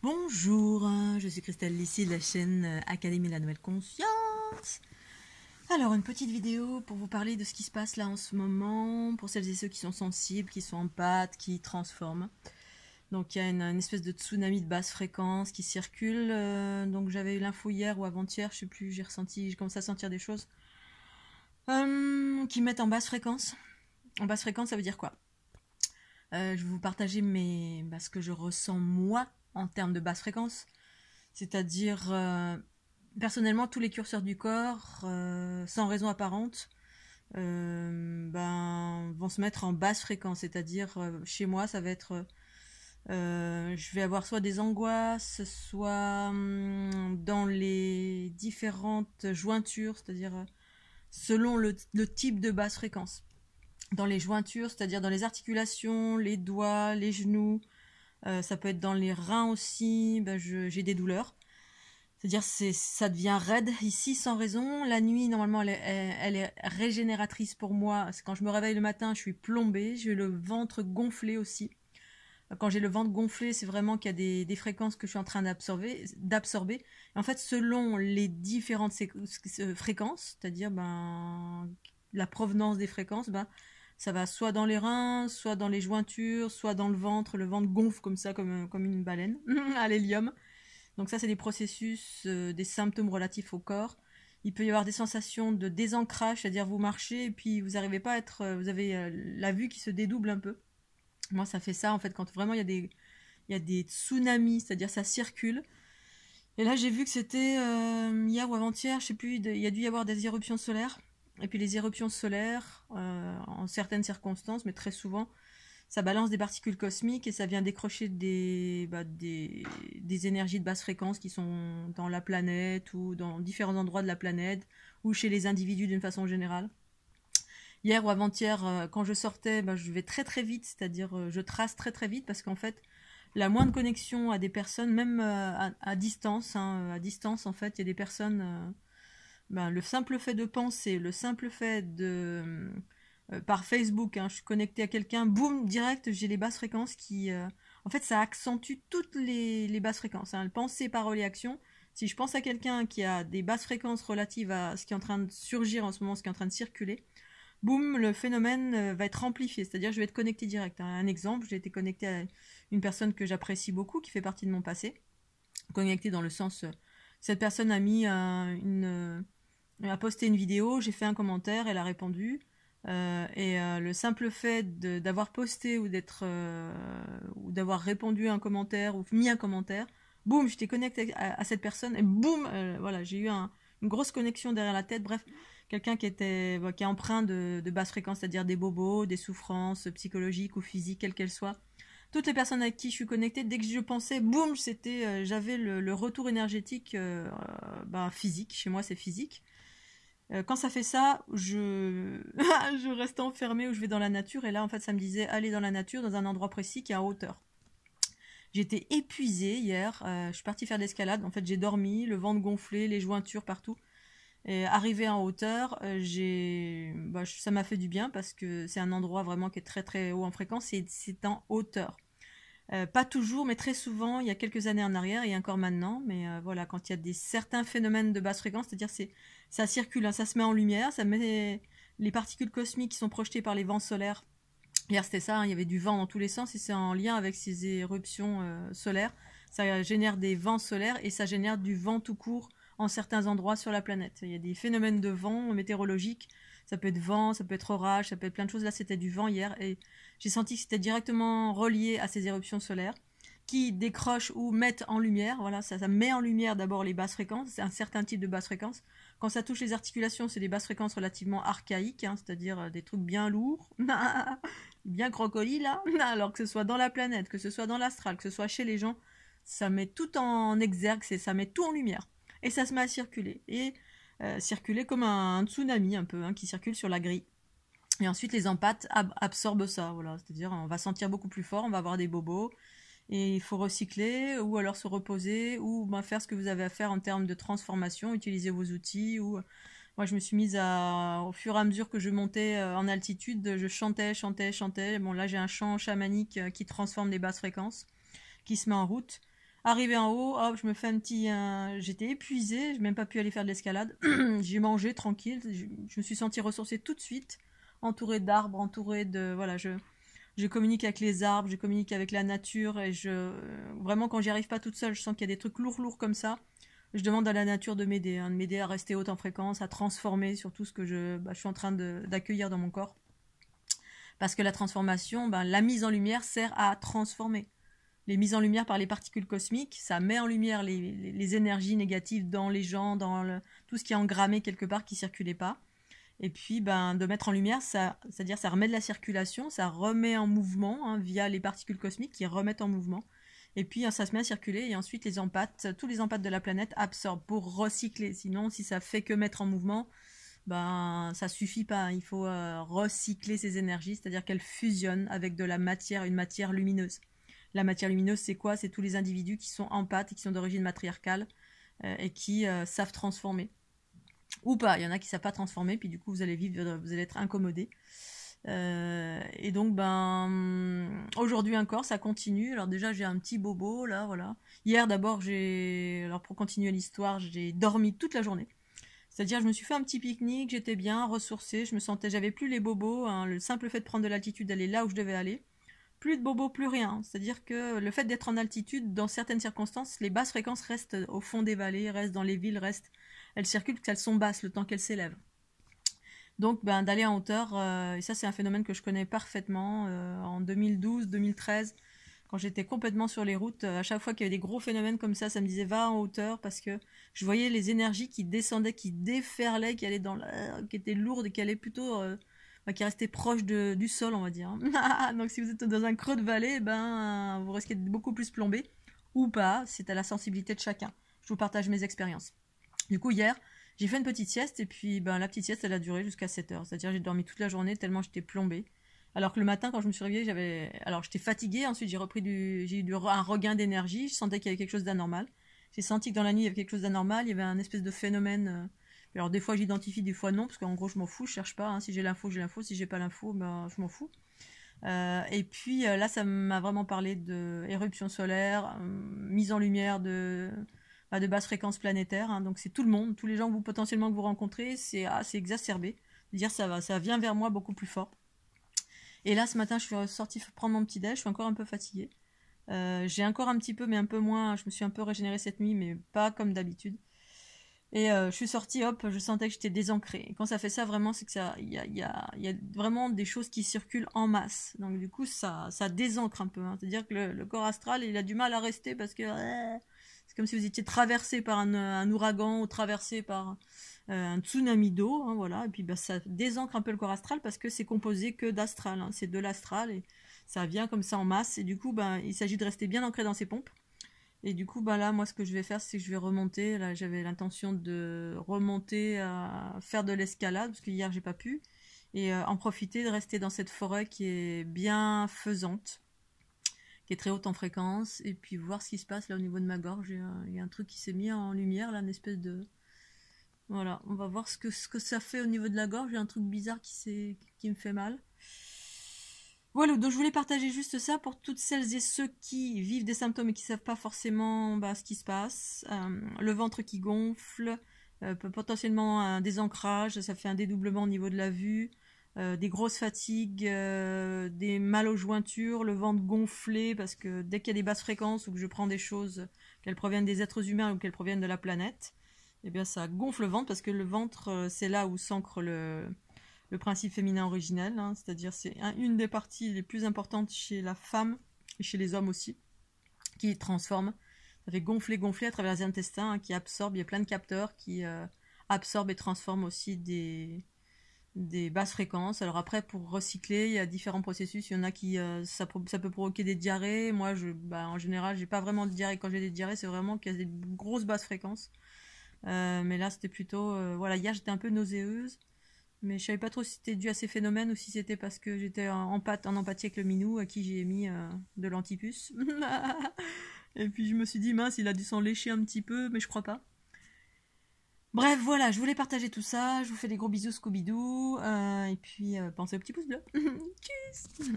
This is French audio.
Bonjour, je suis Christelle ici de la chaîne Académie de la Nouvelle Conscience. Alors, une petite vidéo pour vous parler de ce qui se passe là en ce moment, pour celles et ceux qui sont sensibles, qui sont empathes, qui transforment. Donc, il y a une espèce de tsunami de basse fréquence qui circule. Donc, j'avais eu l'info hier ou avant-hier, je sais plus, j'ai commencé à sentir des choses qui mettent en basse fréquence. En basse fréquence, ça veut dire quoi? Je vais vous partager ce que je ressens moi en termes de basse fréquence. C'est-à-dire, personnellement, tous les curseurs du corps, sans raison apparente, vont se mettre en basse fréquence. C'est-à-dire, chez moi, ça va être... je vais avoir soit des angoisses, soit dans les différentes jointures, c'est-à-dire selon le type de basse fréquence. Dans les jointures, c'est-à-dire dans les articulations, les doigts, les genoux, ça peut être dans les reins aussi, j'ai des douleurs. C'est-à-dire ça devient raide ici sans raison. La nuit, normalement, elle est régénératrice pour moi. Quand je me réveille le matin, je suis plombée. J'ai le ventre gonflé aussi. Quand j'ai le ventre gonflé, c'est vraiment qu'il y a des fréquences que je suis en train d'absorber. En fait, selon les différentes fréquences, c'est-à-dire la provenance des fréquences, ça va soit dans les reins, soit dans les jointures, soit dans le ventre. Le ventre gonfle comme ça, comme une baleine à l'hélium. Donc ça, c'est des processus, des symptômes relatifs au corps. Il peut y avoir des sensations de désancrage, c'est-à-dire vous marchez et puis vous n'arrivez pas à être... vous avez la vue qui se dédouble un peu. Moi, ça fait ça, en fait, quand vraiment il y a des tsunamis, c'est-à-dire ça circule. Et là, j'ai vu que c'était hier ou avant-hier, je sais plus, il y a dû y avoir des éruptions solaires. Et puis les éruptions solaires, en certaines circonstances, mais très souvent, ça balance des particules cosmiques et ça vient décrocher des énergies de basse fréquence qui sont dans la planète ou dans différents endroits de la planète ou chez les individus d'une façon générale. Hier ou avant-hier, quand je sortais, je vais très très vite, c'est-à-dire je trace très très vite parce qu'en fait, la moindre connexion à des personnes, même à distance, à distance en fait, il y a des personnes, le simple fait de penser, le simple fait de... par Facebook, je suis connectée à quelqu'un, boum, direct, j'ai les basses fréquences qui... en fait, ça accentue toutes les basses fréquences. Pensée, parole et action. Si je pense à quelqu'un qui a des basses fréquences relatives à ce qui est en train de surgir en ce moment, ce qui est en train de circuler, boum, le phénomène va être amplifié. C'est-à-dire, je vais être connectée direct. Un exemple, j'ai été connectée à une personne que j'apprécie beaucoup, qui fait partie de mon passé. Connectée dans le sens... cette personne a mis a posté une vidéo, j'ai fait un commentaire, elle a répondu. Le simple fait d'avoir posté ou d'avoir répondu à un commentaire ou mis un commentaire, boum, j'étais connectée à cette personne et boum, voilà, j'ai eu une grosse connexion derrière la tête. Bref, quelqu'un qui est empreint de basse fréquence, c'est-à-dire des bobos, des souffrances psychologiques ou physiques, quelles qu'elles soient. Toutes les personnes avec qui je suis connectée, dès que je pensais, boum, j'avais le retour énergétique physique. Chez moi, c'est physique. Quand ça fait ça, je reste enfermée ou je vais dans la nature. Et là, en fait, ça me disait aller dans la nature, dans un endroit précis qui est en hauteur. J'étais épuisée hier. Je suis partie faire de l'escalade. En fait, j'ai dormi, le ventre gonflé, les jointures partout. Et arrivée en hauteur, ça m'a fait du bien parce que c'est un endroit vraiment qui est très très haut en fréquence et c'est en hauteur. Pas toujours, mais très souvent, il y a quelques années en arrière et encore maintenant, mais voilà, quand il y a certains phénomènes de basse fréquence, c'est-à-dire ça circule, ça se met en lumière, ça met les particules cosmiques qui sont projetées par les vents solaires. Hier c'était ça, il y avait du vent dans tous les sens et c'est en lien avec ces éruptions solaires. Ça génère des vents solaires et ça génère du vent tout court en certains endroits sur la planète. Il y a des phénomènes de vent météorologiques. Ça peut être vent, ça peut être orage, ça peut être plein de choses. Là, c'était du vent hier et j'ai senti que c'était directement relié à ces éruptions solaires qui décrochent ou mettent en lumière. Voilà, ça met en lumière d'abord les basses fréquences. C'est un certain type de basses fréquences. Quand ça touche les articulations, c'est des basses fréquences relativement archaïques, c'est-à-dire des trucs bien lourds, bien crocodiles, là. Alors que ce soit dans la planète, que ce soit dans l'astral, que ce soit chez les gens, ça met tout en exergue, ça met tout en lumière. Et ça se met à circuler. Et circuler comme un tsunami un peu, qui circule sur la grille. Et ensuite, les empathes absorbent ça. Voilà. C'est-à-dire, on va sentir beaucoup plus fort, on va avoir des bobos. Et il faut recycler, ou alors se reposer, ou faire ce que vous avez à faire en termes de transformation, utiliser vos outils. Moi, je me suis mise au fur et à mesure que je montais en altitude, je chantais. Bon, là, j'ai un chant chamanique qui transforme les basses fréquences, qui se met en route. Arrivé en haut, hop, je me fais un petit... J'étais épuisée, j'ai même pas pu aller faire de l'escalade. J'ai mangé tranquille, je me suis sentie ressourcée tout de suite, entourée d'arbres, entourée de... Voilà, je communique avec les arbres, je communique avec la nature, et vraiment, quand j'y arrive pas toute seule, je sens qu'il y a des trucs lourds comme ça. Je demande à la nature de m'aider à rester haute en fréquence, à transformer sur tout ce que je suis en train d'accueillir dans mon corps. Parce que la transformation, la mise en lumière sert à transformer. Les mises en lumière par les particules cosmiques, ça met en lumière les énergies négatives dans les gens, tout ce qui est engrammé quelque part qui ne circulait pas. Et puis, de mettre en lumière, c'est-à-dire ça remet de la circulation, ça remet en mouvement via les particules cosmiques qui remettent en mouvement. Et puis, ça se met à circuler et ensuite tous les empâtes de la planète absorbent pour recycler. Sinon, si ça fait que mettre en mouvement, ça suffit pas. Il faut recycler ces énergies, c'est-à-dire qu'elles fusionnent avec de la matière, une matière lumineuse. La matière lumineuse, c'est quoi? C'est tous les individus qui sont empathes et qui sont d'origine matriarcale et qui savent transformer. Ou pas, il y en a qui ne savent pas transformer, puis du coup, vous allez être incommodés. Et donc, aujourd'hui encore, ça continue. Alors déjà, j'ai un petit bobo, là, voilà. Hier, d'abord, alors pour continuer l'histoire, j'ai dormi toute la journée. C'est-à-dire, je me suis fait un petit pique-nique, j'étais bien ressourcée, j'avais plus les bobos, le simple fait de prendre de l'altitude, d'aller là où je devais aller. Plus de bobos, plus rien. C'est-à-dire que le fait d'être en altitude, dans certaines circonstances, les basses fréquences restent au fond des vallées, restent dans les villes, elles circulent parce qu'elles sont basses le temps qu'elles s'élèvent. Donc d'aller en hauteur, et ça c'est un phénomène que je connais parfaitement, en 2012, 2013, quand j'étais complètement sur les routes, à chaque fois qu'il y avait des gros phénomènes comme ça me disait va en hauteur, parce que je voyais les énergies qui descendaient, qui déferlaient, qui allaient dans l'air, qui étaient lourdes et qui allaient plutôt... qui restait proche du sol, on va dire. Donc si vous êtes dans un creux de vallée, vous risquez d'être beaucoup plus plombé, ou pas, c'est à la sensibilité de chacun. Je vous partage mes expériences. Du coup, hier, j'ai fait une petite sieste, et puis la petite sieste, elle a duré jusqu'à 7 heures. C'est-à-dire j'ai dormi toute la journée tellement j'étais plombée. Alors que le matin, quand je me suis réveillée, j'étais fatiguée, ensuite j'ai eu un regain d'énergie, je sentais qu'il y avait quelque chose d'anormal. J'ai senti que dans la nuit, il y avait quelque chose d'anormal, il y avait un espèce de phénomène... Alors des fois j'identifie, des fois non, parce qu'en gros je m'en fous, je cherche pas. Si j'ai l'info, j'ai l'info. Si j'ai pas l'info, je m'en fous. Et puis là, ça m'a vraiment parlé de éruption solaire, mise en lumière de basse fréquence planétaire. Donc c'est tout le monde, tous les gens potentiellement que vous rencontrez, c'est exacerbé. C'est-à-dire ça vient vers moi beaucoup plus fort. Et là, ce matin, je suis sortie prendre mon petit déj, je suis encore un peu fatiguée. J'ai encore un petit peu, mais un peu moins. Je me suis un peu régénérée cette nuit, mais pas comme d'habitude. Et je suis sortie, hop, je sentais que j'étais désancrée. Et quand ça fait ça, vraiment, c'est que il y a vraiment des choses qui circulent en masse. Donc du coup, ça désancre un peu. C'est-à-dire que le corps astral, il a du mal à rester parce que c'est comme si vous étiez traversé par un ouragan ou traversé par un tsunami d'eau. Voilà. Et puis ça désancre un peu le corps astral parce que c'est composé que d'astral. C'est de l'astral et ça vient comme ça en masse. Et du coup, il s'agit de rester bien ancré dans ses pompes. Et du coup, là, moi, ce que je vais faire, c'est que je vais remonter. Là, j'avais l'intention de remonter à faire de l'escalade, parce que hier, j'ai pas pu. Et en profiter de rester dans cette forêt qui est bien faisante, qui est très haute en fréquence. Et puis voir ce qui se passe là au niveau de ma gorge. Il y a un truc qui s'est mis en lumière, là, une espèce de... Voilà, on va voir ce que ça fait au niveau de la gorge. Il y a un truc bizarre qui me fait mal. Voilà, donc je voulais partager juste ça pour toutes celles et ceux qui vivent des symptômes et qui ne savent pas forcément ce qui se passe. Le ventre qui gonfle, potentiellement un désancrage, ça fait un dédoublement au niveau de la vue, des grosses fatigues, des mal aux jointures, le ventre gonflé, parce que dès qu'il y a des basses fréquences ou que je prends des choses, qu'elles proviennent des êtres humains ou qu'elles proviennent de la planète, eh bien ça gonfle le ventre, parce que le ventre, c'est là où s'ancre le principe féminin originel, c'est-à-dire c'est une des parties les plus importantes chez la femme et chez les hommes aussi, qui transforme. Ça fait gonfler à travers les intestins, qui absorbe, il y a plein de capteurs qui absorbent et transforment aussi des basses fréquences. Alors après, pour recycler, il y a différents processus. Il y en a qui ça peut provoquer des diarrhées. Moi, en général, j'ai pas vraiment de diarrhée. Quand j'ai des diarrhées, c'est vraiment qu'il y a des grosses basses fréquences. Mais là, c'était plutôt... hier, j'étais un peu nauséeuse. Mais je savais pas trop si c'était dû à ces phénomènes ou si c'était parce que j'étais en empathie avec le minou à qui j'ai mis de l'antipuce. Et puis je me suis dit, mince, il a dû s'en lécher un petit peu, mais je crois pas. Bref, voilà, je voulais partager tout ça. Je vous fais des gros bisous, Scooby-Doo. Et puis pensez au petit pouce bleu. Tchuss.